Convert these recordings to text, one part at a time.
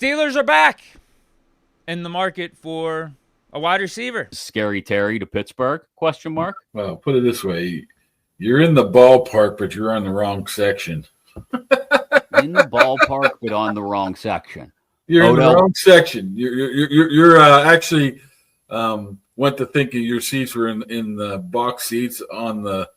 Steelers are back in the market for a wide receiver. Scary Terry to Pittsburgh? Question mark. Well, put it this way: you're in the ballpark, but you're on the wrong section. In the ballpark, but on the wrong section. You're Odell. in the wrong section. You're actually went to thinking your seats were in the box seats on the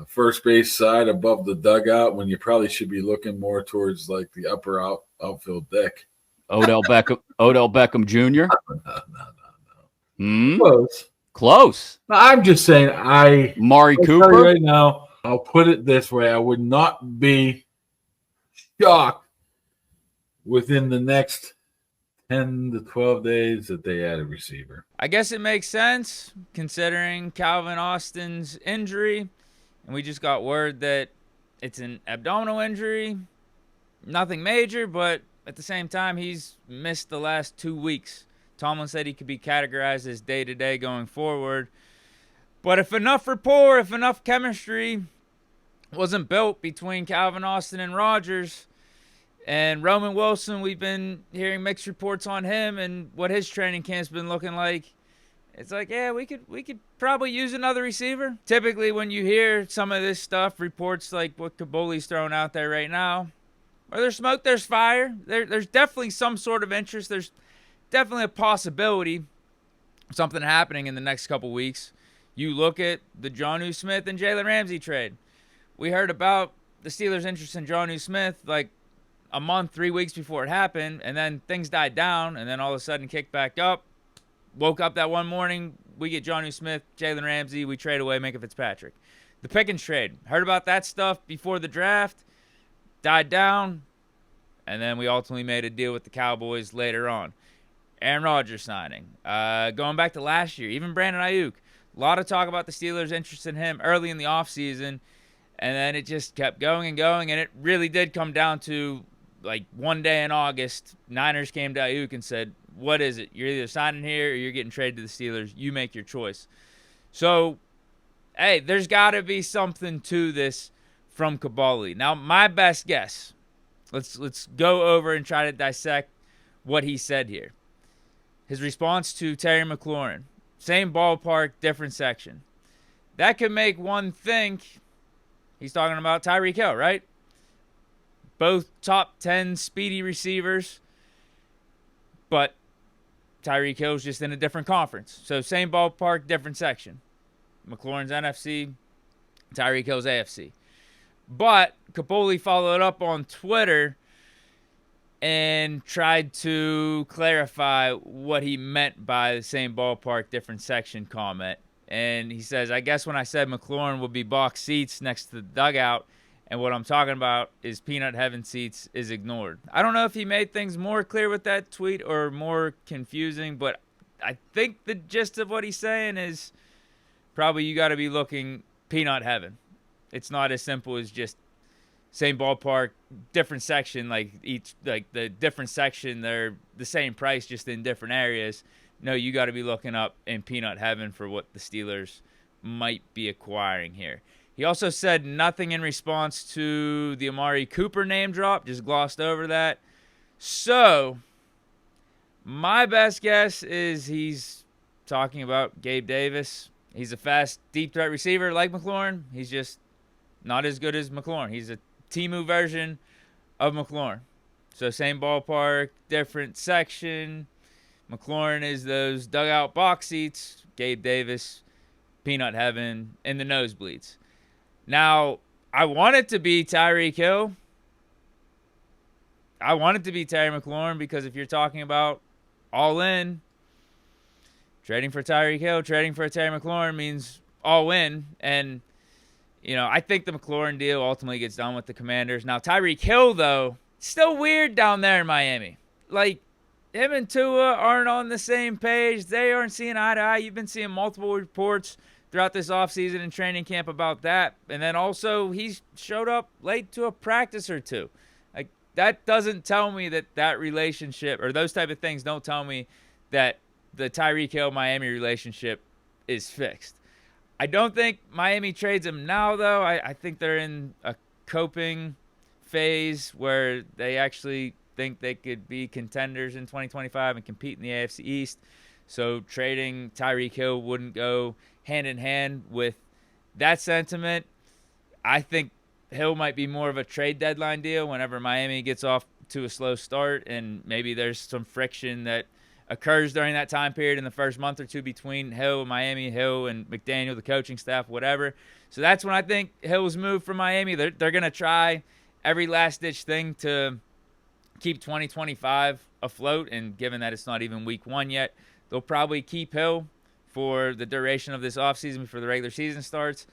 first base side above the dugout when you probably should be looking more towards like the upper outfield deck. Odell Beckham Jr. No. Close. I'm just saying. Mari I'll Cooper. tell you right now, I'll put it this way: I would not be shocked within the next 10 to 12 days that they add a receiver. I guess it makes sense considering Calvin Austin's injury. And we just got word that it's an abdominal injury. Nothing major, but at the same time, he's missed the last 2 weeks. Tomlin said he could be categorized as day-to-day going forward. But if enough rapport, if enough chemistry wasn't built between Calvin Austin and Rodgers, and Roman Wilson, we've been hearing mixed reports on him and what his training camp's been looking like. It's like, yeah, we could probably use another receiver. Typically, when you hear some of this stuff, reports like what Kaboli's throwing out there right now, where there's smoke, there's fire. There's definitely some sort of interest. There's definitely a possibility of something happening in the next couple weeks. You look at the Jonnu Smith and Jalen Ramsey trade. We heard about the Steelers' interest in Jonnu Smith like a month, 3 weeks before it happened, and then things died down, and then all of a sudden kicked back up. Woke up that one morning, we get Jonnu Smith, Jalen Ramsey, we trade away Minka Fitzpatrick. The Pickens trade, heard about that stuff before the draft, died down, and then we ultimately made a deal with the Cowboys later on. Aaron Rodgers signing. Going back to last year, even Brandon Ayuk. A lot of talk about the Steelers' interest in him early in the offseason, and then it just kept going, and it really did come down to like one day in August, Niners came to Ayuk and said, what is it? You're either signing here or you're getting traded to the Steelers. You make your choice. So, hey, there's got to be something to this from Kaboli. Now, my best guess, let's go over and try to dissect what he said here. His response to Terry McLaurin, same ballpark, different section. That could make one think he's talking about Tyreek Hill, right? Both top 10 speedy receivers, but Tyreek Hill's just in a different conference. So same ballpark, different section. McLaurin's NFC, Tyreek Hill's AFC. But Kaboli followed up on Twitter and tried to clarify what he meant by the same ballpark, different section comment. And he says, I guess when I said McLaurin would be box seats next to the dugout, and what I'm talking about is peanut heaven seats is ignored. I don't know if he made things more clear with that tweet or more confusing, but I think the gist of what he's saying is probably you got to be looking peanut heaven. It's not as simple as just same ballpark, different section, like the different section, they're the same price, just in different areas. No, you got to be looking up in peanut heaven for what the Steelers might be acquiring here. He also said nothing in response to the Amari Cooper name drop, just glossed over that. So, my best guess is he's talking about Gabe Davis. He's a fast, deep threat receiver like McLaurin. He's just not as good as McLaurin. He's a Temu version of McLaurin. So, same ballpark, different section. McLaurin is those dugout box seats. Gabe Davis, peanut heaven, in the nosebleeds. Now, I want it to be Tyreek Hill. I want it to be Terry McLaurin because if you're talking about all in, trading for Tyreek Hill, trading for a Terry McLaurin means all in. And, you know, I think the McLaurin deal ultimately gets done with the Commanders. Now, Tyreek Hill, though, still weird down there in Miami. Like, him and Tua aren't on the same page. They aren't seeing eye to eye. You've been seeing multiple reports throughout this offseason and training camp about that. And then also he's showed up late to a practice or two. Like, that doesn't tell me that relationship or those type of things don't tell me that the Tyreek Hill-Miami relationship is fixed. I don't think Miami trades him now, though. I think they're in a coping phase where they think they could be contenders in 2025 and compete in the AFC East. So trading Tyreek Hill wouldn't go hand in hand with that sentiment. I think Hill might be more of a trade deadline deal whenever Miami gets off to a slow start, and maybe there's some friction that occurs during that time period in the first month or two between Hill, Miami, Hill, and McDaniel, the coaching staff, whatever. So that's when I think Hill's moved from Miami. They're going to try every last-ditch thing to keep 2025 afloat, and given that it's not even week 1 yet, they'll probably keep Hill for the duration of this offseason before the regular season starts.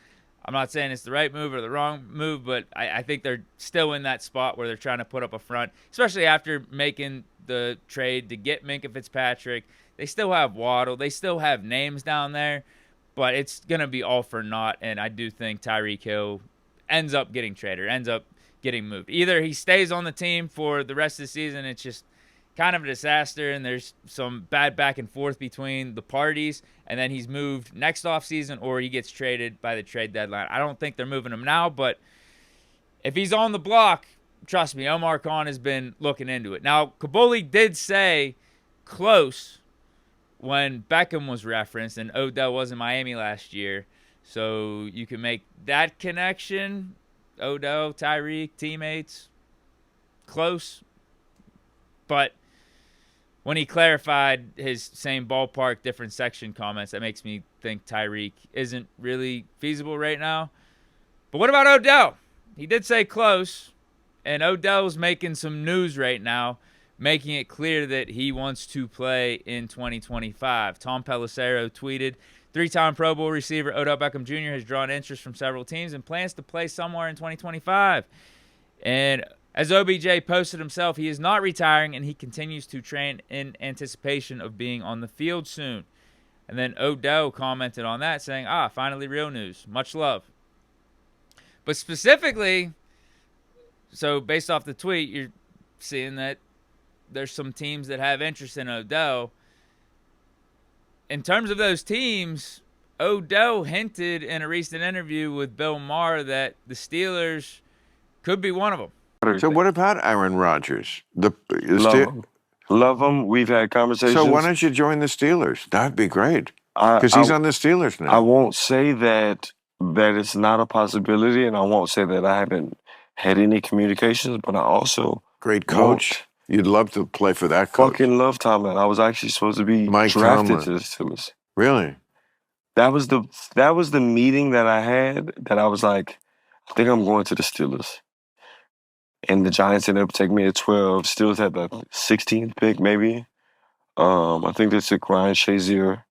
I'm not saying it's the right move or the wrong move, but I think they're still in that spot where they're trying to put up a front, especially after making the trade to get Minkah Fitzpatrick. They still have Waddle. They still have names down there, but it's going to be all for naught, and I do think Tyreek Hill ends up getting traded, ends up getting moved. Either he stays on the team for the rest of the season, it's just kind of a disaster, and there's some bad back and forth between the parties, and then he's moved next offseason, or he gets traded by the trade deadline. I don't think they're moving him now, but if he's on the block, trust me, Omar Khan has been looking into it. Now, Kabuli did say close when Beckham was referenced, and Odell was in Miami last year, so you can make that connection. Odell, Tyreek, teammates, close, but when he clarified his same ballpark, different section comments, that makes me think Tyreek isn't really feasible right now. But what about Odell? He did say close, and Odell's making some news right now, making it clear that he wants to play in 2025. Tom Pelissero tweeted, 3-time Pro Bowl receiver Odell Beckham Jr. has drawn interest from several teams and plans to play somewhere in 2025. And as OBJ posted himself, he is not retiring, and he continues to train in anticipation of being on the field soon. And then Odell commented on that, saying, finally real news. Much love. But specifically, so based off the tweet, you're seeing that there's some teams that have interest in Odell. In terms of those teams, Odell hinted in a recent interview with Bill Maher that the Steelers could be one of them. So what about Aaron Rodgers? Love him. We've had conversations. So why don't you join the Steelers? That'd be great. Because he's on the Steelers now. I won't say that it's not a possibility, and I won't say that I haven't had any communications, but I also great coach. You'd love to play for that coach. Fucking love Tomlin. I was actually supposed to be drafted to the Steelers. Really? That was the meeting that I had that I was like, I think I'm going to the Steelers. And the Giants ended up taking me at 12. Steelers had the 16th pick, maybe. I think they took Ryan Shazier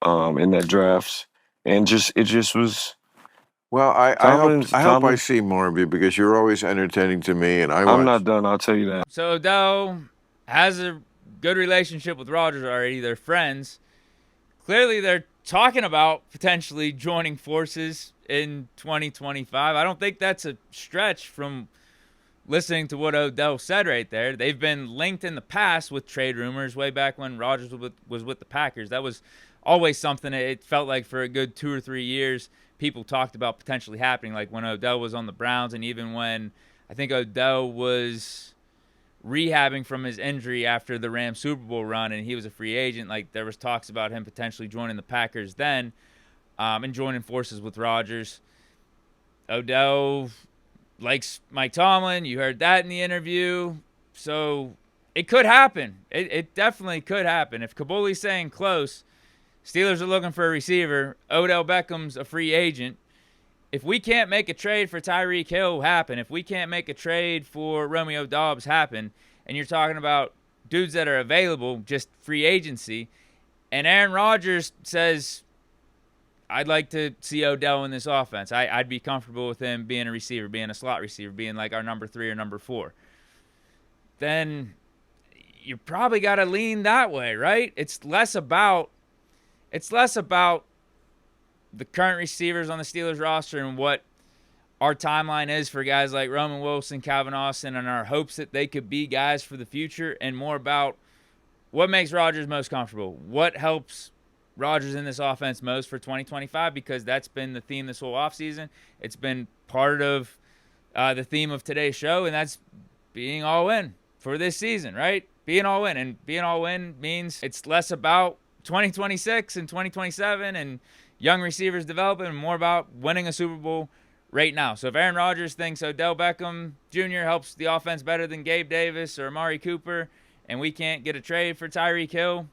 in that draft. And it just was... Well, I hope I see more of you because you're always entertaining to me, and I'm not done, I'll tell you that. So Odell has a good relationship with Rodgers already. They're friends. Clearly, they're talking about potentially joining forces in 2025. I don't think that's a stretch from listening to what Odell said right there. They've been linked in the past with trade rumors way back when Rodgers was with the Packers. That was always something it felt like for a good 2 or 3 years people talked about potentially happening, like when Odell was on the Browns, and even when I think Odell was rehabbing from his injury after the Rams Super Bowl run and he was a free agent. Like, there was talks about him potentially joining the Packers then and joining forces with Rodgers. Odell likes Mike Tomlin. You heard that in the interview. So it could happen. It definitely could happen. If Kabuli's saying close, Steelers are looking for a receiver. Odell Beckham's a free agent. If we can't make a trade for Tyreek Hill happen, if we can't make a trade for Romeo Doubs happen, and you're talking about dudes that are available, just free agency, and Aaron Rodgers says, I'd like to see Odell in this offense. I'd be comfortable with him being a receiver, being a slot receiver, being like our number 3 or number 4. Then you probably got to lean that way, right? It's less about the current receivers on the Steelers roster and what our timeline is for guys like Roman Wilson, Calvin Austin, and our hopes that they could be guys for the future, and more about what makes Rodgers most comfortable, what helps Rodgers in this offense most for 2025, because that's been the theme this whole offseason. It's been part of the theme of today's show, and that's being all in for this season, right? Being all in. And being all in means it's less about 2026 and 2027 and young receivers developing and more about winning a Super Bowl right now. So if Aaron Rodgers thinks Odell Beckham Jr. helps the offense better than Gabe Davis or Amari Cooper and we can't get a trade for Tyreek Hill,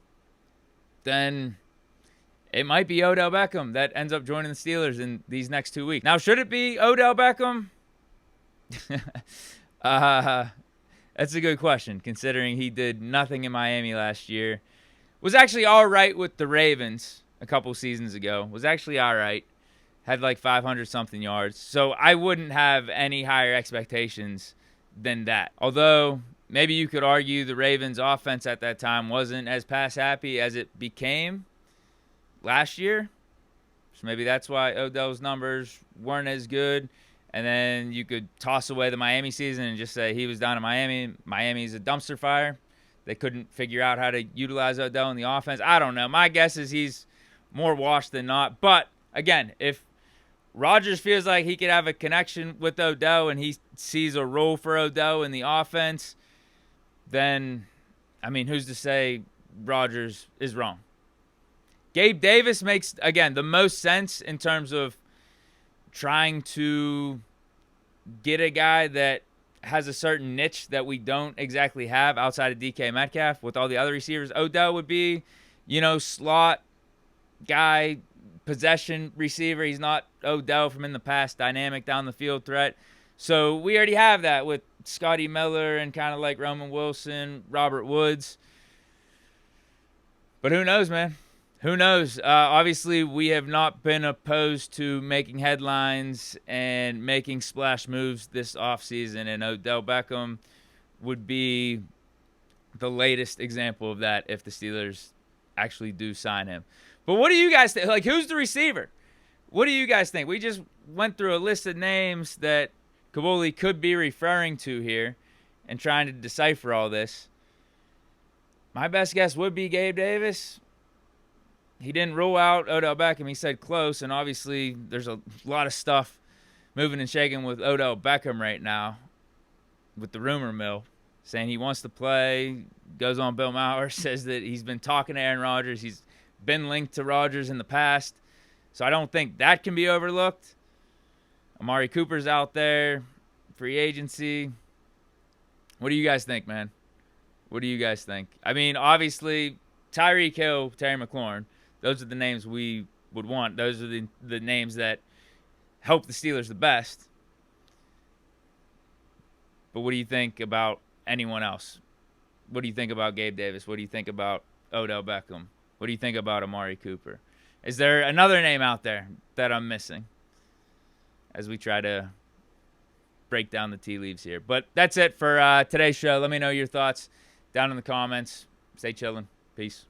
then it might be Odell Beckham that ends up joining the Steelers in these next 2 weeks. Now, should it be Odell Beckham? That's a good question, considering he did nothing in Miami last year. Was actually all right with the Ravens a couple seasons ago. Was actually all right. Had like 500-something yards. So I wouldn't have any higher expectations than that. Although, maybe you could argue the Ravens' offense at that time wasn't as pass-happy as it became last year. So maybe that's why Odell's numbers weren't as good. And then you could toss away the Miami season and just say he was down in Miami. Miami's a dumpster fire. They couldn't figure out how to utilize Odell in the offense. I don't know. My guess is he's more washed than not. But, again, if Rodgers feels like he could have a connection with Odell and he sees a role for Odell in the offense, then, I mean, who's to say Rodgers is wrong? Gabe Davis makes, again, the most sense in terms of trying to get a guy that has a certain niche that we don't exactly have outside of DK Metcalf with all the other receivers. Odell would be, slot guy, possession receiver. He's not Odell from in the past, dynamic down the field threat. So we already have that with Scotty Miller and kind of like Roman Wilson, Robert Woods. But who knows, man? Who knows? Obviously, we have not been opposed to making headlines and making splash moves this offseason, and Odell Beckham would be the latest example of that if the Steelers actually do sign him. But what do you guys think? Like, who's the receiver? What do you guys think? We just went through a list of names that Kabuli could be referring to here and trying to decipher all this. My best guess would be Gabe Davis. He didn't rule out Odell Beckham. He said close, and obviously there's a lot of stuff moving and shaking with Odell Beckham right now with the rumor mill, saying he wants to play, goes on Bill Maher, says that he's been talking to Aaron Rodgers. He's been linked to Rodgers in the past, so I don't think that can be overlooked. Amari Cooper's out there, free agency. What do you guys think, man? What do you guys think? I mean, obviously, Tyreek Hill, Terry McLaurin, those are the names we would want. Those are the names that help the Steelers the best. But what do you think about anyone else? What do you think about Gabe Davis? What do you think about Odell Beckham? What do you think about Amari Cooper? Is there another name out there that I'm missing as we try to break down the tea leaves here? But that's it for today's show. Let me know your thoughts down in the comments. Stay chilling. Peace.